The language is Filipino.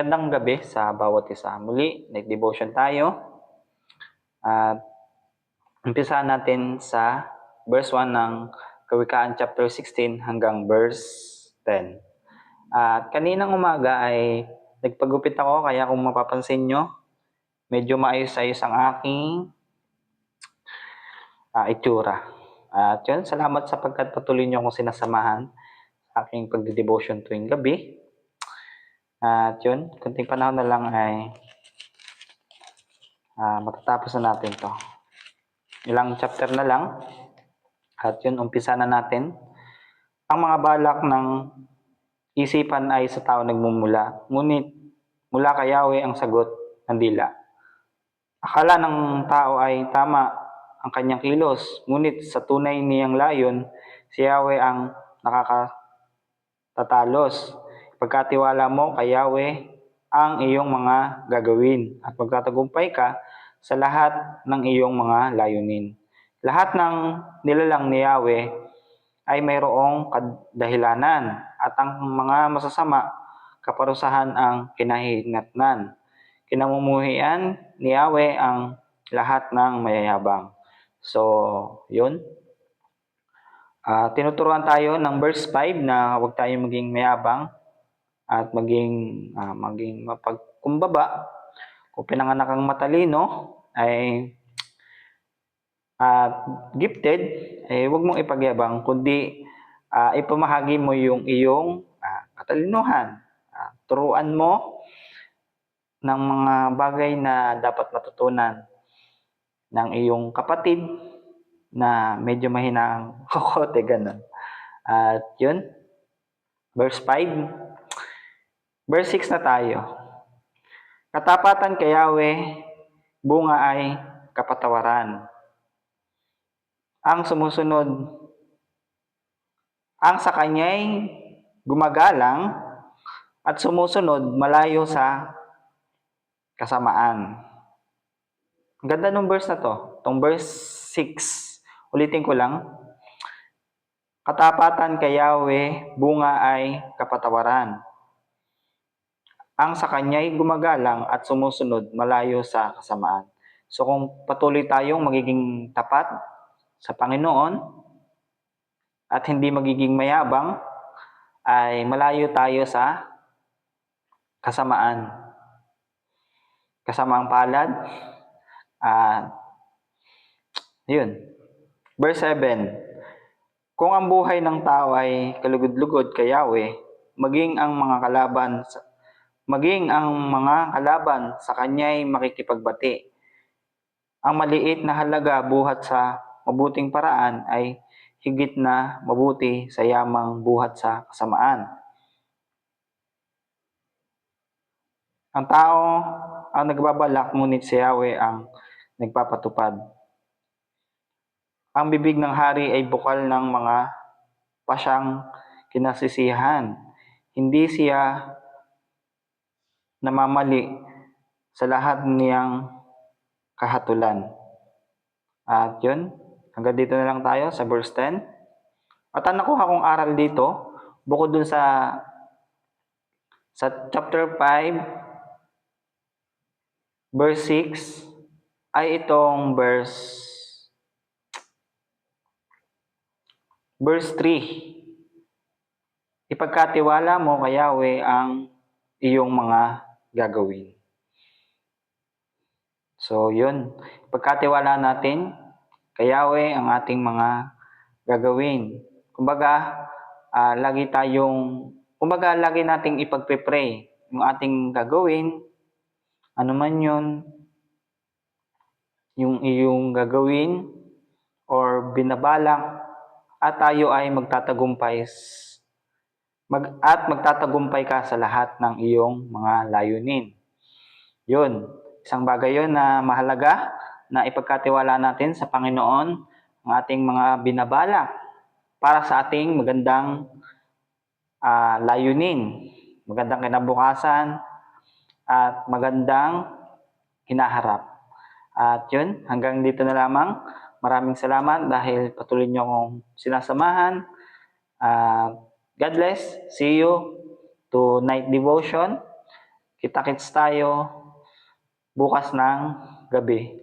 Magandang gabi sa bawat isa. Muli, night devotion tayo. At umpisahan natin sa verse 1 ng Kawikaan chapter 16 hanggang verse 10. At kaninang umaga ay nagpagupit ako, kaya kung mapapansin nyo, medyo maayos-ayos ang aking itsura. At yun, salamat sapagkat patuloy nyo akong sinasamahan sa aking pagdidevotion tuwing gabi. At yun, kunting panahon na lang ay matatapos na natin to. Ilang chapter na lang. At yun, umpisa na natin. Ang mga balak ng isipan ay sa tao nagmumula, ngunit mula kay Yahweh ang sagot ng dila. Akala ng tao ay tama ang kanyang kilos, ngunit sa tunay niyang layon, si Yahweh ang nakakatalos. Pagkatiwala mo kay Yahweh ang iyong mga gagawin at magtatagumpay ka sa lahat ng iyong mga layunin. Lahat ng nilalang ni Yahweh ay mayroong kadahilanan at ang mga masasama kaparusahan ang kinahinatnan. Kinamumuhian ni Yahweh ang lahat ng mayayabang. So, yun. Tinuturuan tayo ng verse 5 na huwag tayong maging mayabang at maging mapagkumbaba. Kung pinanganak kang matalino ay gifted, huwag mong ipagyabang, kundi ipamahagi mo yung iyong katalinuhan. Turuan mo ng mga bagay na dapat matutunan ng iyong kapatid na medyo mahinang kokote, ganun. At yun, verse 5. Verse 6 na tayo. Katapatan kay Yahweh, bunga ay kapatawaran. Ang sumusunod, ang sa kanya'y gumagalang at sumusunod malayo sa kasamaan. Ang ganda ng verse na to, itong verse 6. Ulitin ko lang. Katapatan kay Yahweh, bunga ay kapatawaran. Ang sa kanya'y gumagalang at sumusunod malayo sa kasamaan. So kung patuloy tayong magiging tapat sa Panginoon at hindi magiging mayabang, ay malayo tayo sa kasamaan. Kasamaang palad. Yun. Verse 7. Kung ang buhay ng tao ay kalugod-lugod kay Yahweh, maging ang mga kalaban sa kanya'y makikipagbati. Ang maliit na halaga buhat sa mabuting paraan ay higit na mabuti sa yamang buhat sa kasamaan. Ang tao ang nagbabalak, ngunit si Yahweh ang nagpapatupad. Ang bibig ng hari ay bukal ng mga pasyang kinasisihan. Hindi siya namamali sa lahat niyang kahatulan. At yun, hanggang dito na lang tayo sa verse 10. At ang nakuha kong aral dito, bukod dun sa chapter 5, verse 6, ay itong verse 3. Ipagkatiwala mo kay Yahweh ang iyong mga gagawin. So, yun. Ipagkatiwala natin kay Yahweh ang ating mga gagawin. Kumbaga, lagi nating ipagpe-pray yung ating gagawin. Ano man yun, yung iyong gagawin or binabalak, at tayo ay magtatagumpay ka sa lahat ng iyong mga layunin. Yun, isang bagay yun na mahalaga na ipagkatiwala natin sa Panginoon ang ating mga binabalak para sa ating magandang layunin, magandang kinabukasan, at magandang hinaharap. At yun, hanggang dito na lamang. Maraming salamat dahil patuloy niyo akong sinasamahan. God bless. See you to night devotion. Kita-kits tayo bukas ng gabi.